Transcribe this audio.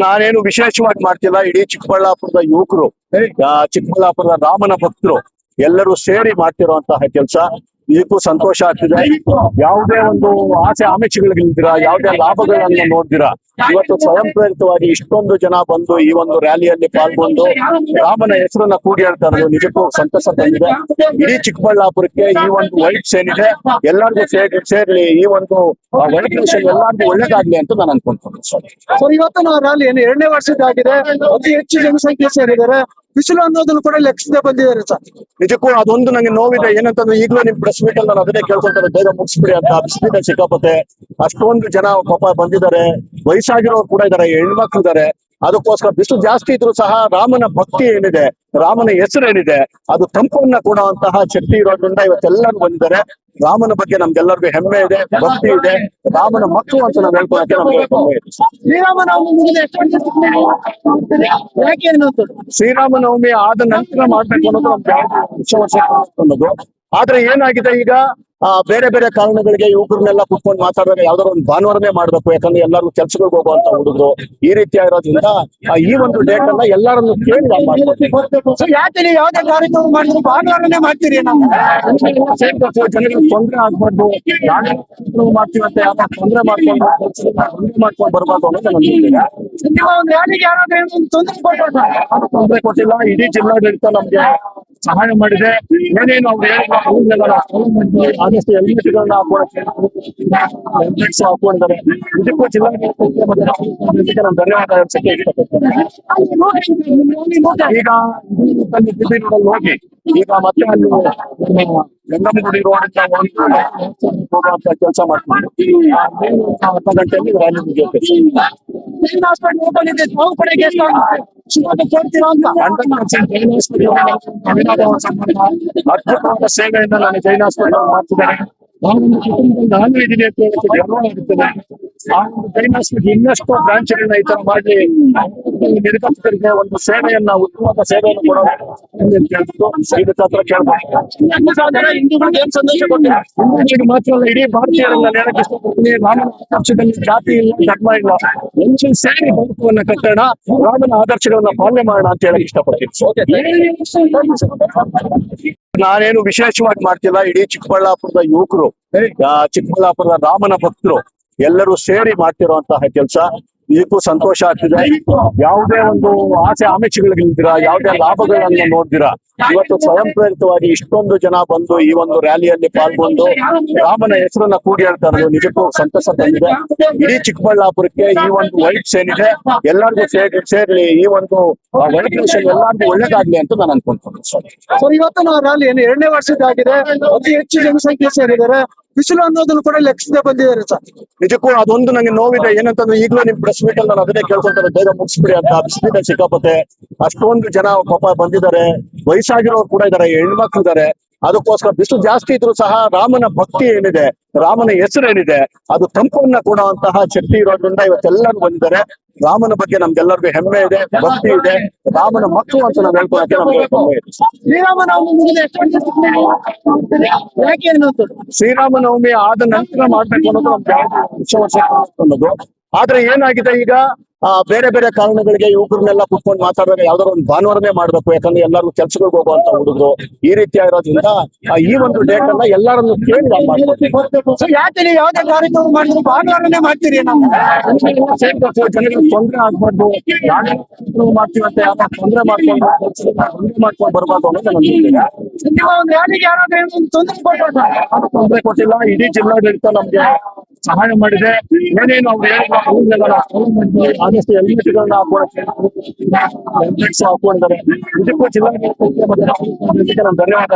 ನಾನೇನು ವಿಶೇಷವಾಗಿ ಮಾಡ್ತಿಲ್ಲ. ಇಡೀ ಚಿಕ್ಕಬಳ್ಳಾಪುರದ ಯುವಕರು, ಚಿಕ್ಕಬಳ್ಳಾಪುರದ ರಾಮನ ಭಕ್ತರು ಎಲ್ಲರೂ ಸೇರಿ ಮಾಡ್ತಿರುವಂತಹ ಕೆಲಸ. ಇದಕ್ಕೂ ಸಂತೋಷ ಆಗ್ತಿದೆ. ಯಾವುದೇ ಒಂದು ಆಸೆ ಆಮಿಷಗಳಿಲ್ದಿರಾ, ಯಾವುದೇ ಲಾಭಗಳನ್ನ ನೋಡ್ದಿರಾ ಇವತ್ತು ಸ್ವಯಂ ಪ್ರೇರಿತವಾಗಿ ಇಷ್ಟೊಂದು ಜನ ಬಂದು ಈ ಒಂದು ರ್ಯಾಲಿಯಲ್ಲಿ ಪಾಲ್ಗೊಂಡು ರಾಮನ ಹೆಸರನ್ನ ಕೂಗಿ ಹೇಳ್ತಾ ಇರೋದು ನಿಜಕ್ಕೂ ಸಂತಸ ತಂದಿದೆ. ಇಡೀ ಚಿಕ್ಕಬಳ್ಳಾಪುರಕ್ಕೆ ಈ ಒಂದು ವೈಟ್ಸ್ ಏನಿದೆ ಎಲ್ಲರಿಗೂ ಸೇರ್ಲಿ, ಈ ಒಂದು ವೈಟ್ ಮಿಷನ್ ಎಲ್ಲರಿಗೂ ಒಳ್ಳೇದಾಗ್ಲಿ ಅಂತ ನಾನು ಅನ್ಕೊಂತೀನಿ. ಸರ್, ಇವತ್ತು ರ್ಯಾಲಿ ಏನು 2ನೇ ವರ್ಷದ್ದಾಗಿದೆ, ಅತಿ ಹೆಚ್ಚು ಜನಸಂಖ್ಯೆ ಸೇರಿದ್ದಾರೆ, ಬಿಸಿಲು ಅನ್ನೋದನ್ನು ಕೂಡ ಲೆಕ್ಕಿಸದೆ ಬಂದಿದ್ದಾರೆ ಸರ್. ನಿಜಕ್ಕೂ ಅದೊಂದು ನಂಗೆ ನೋವಿದೆ. ಏನಂತಂದ್ರೆ ಈಗಲೂ ನಿಮ್ ಪ್ರೆಸ್ ಮೀಟ್ ಅಲ್ಲಿ ನಾನು ಅದನ್ನೇ ಕೇಳ್ಕೊಂತಾರೆ, ಬೇಗ ಮುಗಿಸ್ಬಿಡಿ ಅಂತ. ಬಿಸಿಲಿದೆ ಸಿಕ್ಕಾಪತ್ತೆ, ಅಷ್ಟೊಂದು ಜನ ಪಾಪ ಬಂದಿದ್ದಾರೆ, ವಯಸ್ಸಾಗಿರೋರು ಕೂಡ ಇದಾರೆ, ಹೆಣ್ಮಕ್ಳು ಇದಾರೆ. ಅದಕ್ಕೋಸ್ಕರ ಬಿಸಿಲು ಜಾಸ್ತಿ ಇದ್ರು ಸಹ ರಾಮನ ಭಕ್ತಿ ಏನಿದೆ, ರಾಮನ ಹೆಸರು ಏನಿದೆ ಅದು ತಂಪನ್ನ ಕೊಡುವಂತಹ ಶಕ್ತಿ ಇರೋದ್ರಿಂದ ಇವತ್ತೆಲ್ಲರೂ ಬಂದಿದ್ದಾರೆ. ರಾಮನ ಬಗ್ಗೆ ನಮ್ಗೆಲ್ಲರಿಗೂ ಹೆಮ್ಮೆ ಇದೆ, ಭಕ್ತಿ ಇದೆ. ರಾಮನ ಮಕ್ಕಳು ಅಂತ ನಾವು ಹೇಳ್ಕೊಳಕ್ಕೆ ನಮ್ಗೆ ಹೆಮ್ಮೆ ಇದೆ. ಶ್ರೀರಾಮನವಮಿ ಆದ ನಂತರ ಮಾಡ್ಬೇಕು ಅನ್ನೋದು ನಮ್ಗೆ ಅನ್ನೋದು. ಆದ್ರೆ ಏನಾಗಿದೆ ಈಗ ಬೇರೆ ಬೇರೆ ಕಾರಣಗಳಿಗೆ ಯುವಕರನ್ನೆಲ್ಲ ಕುತ್ಕೊಂಡು ಮಾತಾಡುವಾಗ ಯಾವ್ದಾದ್ರು ಒಂದು ಭಾನುವಾರನೇ ಮಾಡ್ಬೇಕು, ಯಾಕಂದ್ರೆ ಎಲ್ಲರೂ ಕೆಲ್ಸಗಳಿಗೆ ಹೋಗುವಂತ ಹುಡುಗರು ಈ ರೀತಿ ಆಗಿರೋದ್ರಿಂದ ಈ ಒಂದು ಡೇಟ್ ಅನ್ನ ಎಲ್ಲರನ್ನು ಕೇಳಿ ಯಾಕೆ ಯಾವ್ದೇ ಕಾರ್ಯಕ್ರಮ ಮಾಡಿದ್ರು ಭಾನುವಾರನೇ ಮಾಡ್ತೀರಿ? ಜನಗಳಿಗೆ ತೊಂದರೆ ಆಗ್ಬಾರ್ದು, ಮಾಡ್ತೀವಂತ ಯಾವ್ದು ತೊಂದರೆ ಮಾಡ್ಕೊಂಡು ಬರ್ಬಾರ್ದು ಅನ್ನೋದು ತೊಂದರೆ ಕೊಟ್ಟಿಲ್ಲ. ಇಡೀ ಜಿಲ್ಲಾಡಳಿತ ನಮ್ಗೆ ಸಹಾಯ ಮಾಡಿದೆ. ಏನೇನು ಅವ್ರು ಆದಷ್ಟು ಹೆಲ್ಮೆಟ್ಗಳನ್ನ ಹಾಕೊಂಡಿದ್ದಾರೆ. ಇದಕ್ಕೂ ಜಿಲ್ಲಾಡಳಿತಕ್ಕೆ ನಾನು ಧನ್ಯವಾದ ಅನ್ಸಕ್ಕೆ ಇಷ್ಟಪಡ್ತೇನೆ. ಈಗ ಹೋಗಿ ಈಗ ಮತ್ತೆ ಅಲ್ಲಿ ಗಂಗನಗುಡಿ ರೋಡ್ ಹೋಗುವಂತ ಕೆಲಸ ಮಾಡ್ತೀವಿ. ಅರ್ಧ ಗಂಟೆಯಲ್ಲಿ ರ್ಯಾಲಿ ಮುಗಿಯುತ್ತೆ. ಅದ್ಭುತವಾದ ಸೇವೆಯನ್ನು ನಾನು ಜೈನ್ ಹಾಸ್ಪಿಟಲ್ ಮಾಡ್ತಿದ್ದೇನೆ. ನಾನು ಇದೀನಿ ಅಂತ ಹೇಳಕ್ಕೆ ಗರ್ವ ಆಗುತ್ತದೆ. ಆ ಒಂದು ಜೈನ್ ಹಾಸ್ಪಿಟಲ್ ಇನ್ನಷ್ಟು ಬ್ರಾಂಚ್ಗಳನ್ನ ಈ ತರ ಮಾಡಿ ನಿರ್ಗಮಿತರಿಗೆ ಒಂದು ಸೇವೆಯನ್ನ, ಉತ್ತಮವಾದ ಸೇವೆಯನ್ನು ಕೊಡೋದು ಇದಕ್ಕೆ ಹತ್ರ ಕೇಳ್ಬೋದು. ಹಿಂದೂಗಳಿಗೆ ಏನ್ ಸಂದೇಶ ಕೊಟ್ಟಿಲ್ಲ, ಹಿಂದೂಗಳಿಗೆ ಮಾತ್ರ ಅಲ್ಲ ಇಡೀ ಭಾರತೀಯರನ್ನ ಹೇಳಕ್ ಇಷ್ಟಪಡ್ತೀನಿ. ರಾಮನ ಆದರ್ಶದಲ್ಲಿ ಜಾತಿ ಇಲ್ಲ, ಧರ್ಮ ಇಲ್ಲ, ಎಲ್ಲರೂ ಸೇರಿ ಭಾರತವನ್ನ ಕಟ್ಟೋಣ, ರಾಮನ ಆದರ್ಶಗಳನ್ನ ಪಾಲನೆ ಮಾಡೋಣ ಅಂತ ಹೇಳಕ್ ಇಷ್ಟಪಡ್ತೀನಿ. ನಾನೇನು ವಿಶೇಷವಾಗಿ ಮಾಡ್ತಿಲ್ಲ. ಇಡೀ ಚಿಕ್ಕಬಳ್ಳಾಪುರದ ಯುವಕರು, ಚಿಕ್ಕಬಳ್ಳಾಪುರದ ರಾಮನ ಭಕ್ತರು ಎಲ್ಲರೂ ಸೇರಿ ಮಾಡ್ತಿರುವಂತಹ ಕೆಲಸ. ಇದಕ್ಕೂ ಸಂತೋಷ ಆಗ್ತಿದೆ. ಯಾವುದೇ ಒಂದು ಆಸೆ ಆಮಿಷಗಳಿಲ್ದಿರಾ, ಯಾವುದೇ ಲಾಭಗಳನ್ನ ನೋಡ್ದಿರಾ ಇವತ್ತು ಸ್ವಯಂ ಪ್ರೇರಿತವಾಗಿ ಇಷ್ಟೊಂದು ಜನ ಬಂದು ಈ ಒಂದು ರ್ಯಾಲಿಯಲ್ಲಿ ಪಾಲ್ಗೊಂಡು ರಾಮನ ಹೆಸರನ್ನ ಕೂಗಿ ಹೇಳ್ತಾ ಇರೋದು ನಿಜಕ್ಕೂ ಸಂತಸ ತಂದಿದೆ. ಇಡೀ ಚಿಕ್ಕಬಳ್ಳಾಪುರಕ್ಕೆ ಈ ಒಂದು ವೈಟ್ಸ್ ಏನಿದೆ ಎಲ್ಲರಿಗೂ ಸೇರ್ಲಿ, ಈ ಒಂದು ವೈಟ್ ಮಿಷನ್ ಎಲ್ಲರಿಗೂ ಒಳ್ಳೇದಾಗ್ಲಿ ಅಂತ ನಾನು ಅನ್ಕೊಂತೀನಿ. ಸರ್, ಇವತ್ತು ರ್ಯಾಲಿ ಏನು 2ನೇ ವರ್ಷದ್ದಾಗಿದೆ, ಅತಿ ಹೆಚ್ಚು ಜನಸಂಖ್ಯೆ ಸೇರಿದ್ದಾರೆ, ಬಿಸಿಲು ಅನ್ನೋದನ್ನು ಕೂಡ ಲೆಕ್ಕಿಸದೆ ಬಂದಿದ್ದಾರೆ ಸರ್. ನಿಜಕ್ಕೂ ಅದೊಂದು ನಂಗೆ ನೋವಿದೆ. ಏನಂತಂದ್ರೆ ಈಗಲೂ ನಿಮ್ ಪ್ರೆಸ್ ಮೀಟ್ ಅಲ್ಲಿ ನಾನು ಅದನ್ನೇ ಕೇಳ್ಕೊಂತಾರೆ, ಬೇಗ ಮುಗಿಸ್ಬಿಡಿ ಅಂತ. ಬಿಸಿಲಿದೆ ಸಿಕ್ಕಾಪತ್ತೆ, ಅಷ್ಟೊಂದು ಜನ ಪಾಪ ಬಂದಿದ್ದಾರೆ, ವಯಸ್ಸಾಗಿರೋರು ಕೂಡ ಇದಾರೆ, ಹೆಣ್ಮಕ್ಳು ಇದಾರೆ. ಅದಕ್ಕೋಸ್ಕರ ಬಿಸಿಲು ಜಾಸ್ತಿ ಇದ್ರು ಸಹ ರಾಮನ ಭಕ್ತಿ ಏನಿದೆ, ರಾಮನ ಹೆಸರು ಏನಿದೆ ಅದು ತಂಪನ್ನ ಕೊಡುವಂತಹ ಶಕ್ತಿ ಇರೋದ್ರಿಂದ ಇವತ್ತೆಲ್ಲರೂ ಬಂದಿದ್ದಾರೆ. ರಾಮನ ಬಗ್ಗೆ ನಮ್ಗೆಲ್ಲರಿಗೂ ಹೆಮ್ಮೆ ಇದೆ, ಭಕ್ತಿ ಇದೆ. ರಾಮನ ಮಕ್ಕಳು ಅಂತ ನಾವು ಹೇಳ್ಕೊಳಕ್ಕೆ ನಮ್ಗೆ ಹೆಮ್ಮೆ ಇದೆ. ಶ್ರೀರಾಮನವಮಿ ಆದ ನಂತರ ಮಾಡ್ಬೇಕು ಅನ್ನೋದು ನಮ್ಗೆ ಅನ್ನೋದು. ಆದ್ರೆ ಏನಾಗಿದೆ ಈಗ ಬೇರೆ ಬೇರೆ ಕಾರಣಗಳಿಗೆ ಯುವಕರನ್ನೆಲ್ಲ ಕುತ್ಕೊಂಡು ಮಾತಾಡುವಾಗ ಯಾವ್ದಾದ್ರು ಒಂದು ಭಾನುವಾರನೇ ಮಾಡ್ಬೇಕು, ಯಾಕಂದ್ರೆ ಎಲ್ಲರೂ ಕೆಲ್ಸಗಳಿಗೆ ಹೋಗುವಂತ ಹುಡುಗರು ಈ ರೀತಿ ಆಗಿರೋದ್ರಿಂದ ಈ ಒಂದು ಡೇಟ್ ಅನ್ನ ಎಲ್ಲರನ್ನು ಕೇಳಿ ಯಾಕೆ ಯಾವ್ದೇ ಕಾರ್ಯಕ್ರಮ ಮಾಡಿದ್ರು ಭಾನುವಾರನೇ ಮಾಡ್ತೀರಿ? ಜನಗಳಿಗೆ ತೊಂದರೆ ಆಗ್ಬಾರ್ದು, ಮಾಡ್ತೀವಂತ ಯಾವ್ದು ತೊಂದರೆ ಮಾಡ್ಕೊಂಡು ಬರ್ಬಾರ್ದು ಅನ್ನೋದು ತೊಂದರೆ ಕೊಟ್ಟಿಲ್ಲ. ಇಡೀ ಜಿಲ್ಲಾಡಳಿತ ನಮ್ಗೆ ಸಹಾಯ ಮಾಡಿದೆ. ಏನೇನು ಅವ್ರು ಆದಷ್ಟು ಹೆಲ್ಮೆಟ್ಗಳನ್ನ ಹಾಕೊಂಡಿದ್ದಾರೆ. ಇದಕ್ಕೂ ಜಿಲ್ಲಾಡಳಿತಕ್ಕೆ ನಾನು ಧನ್ಯವಾದ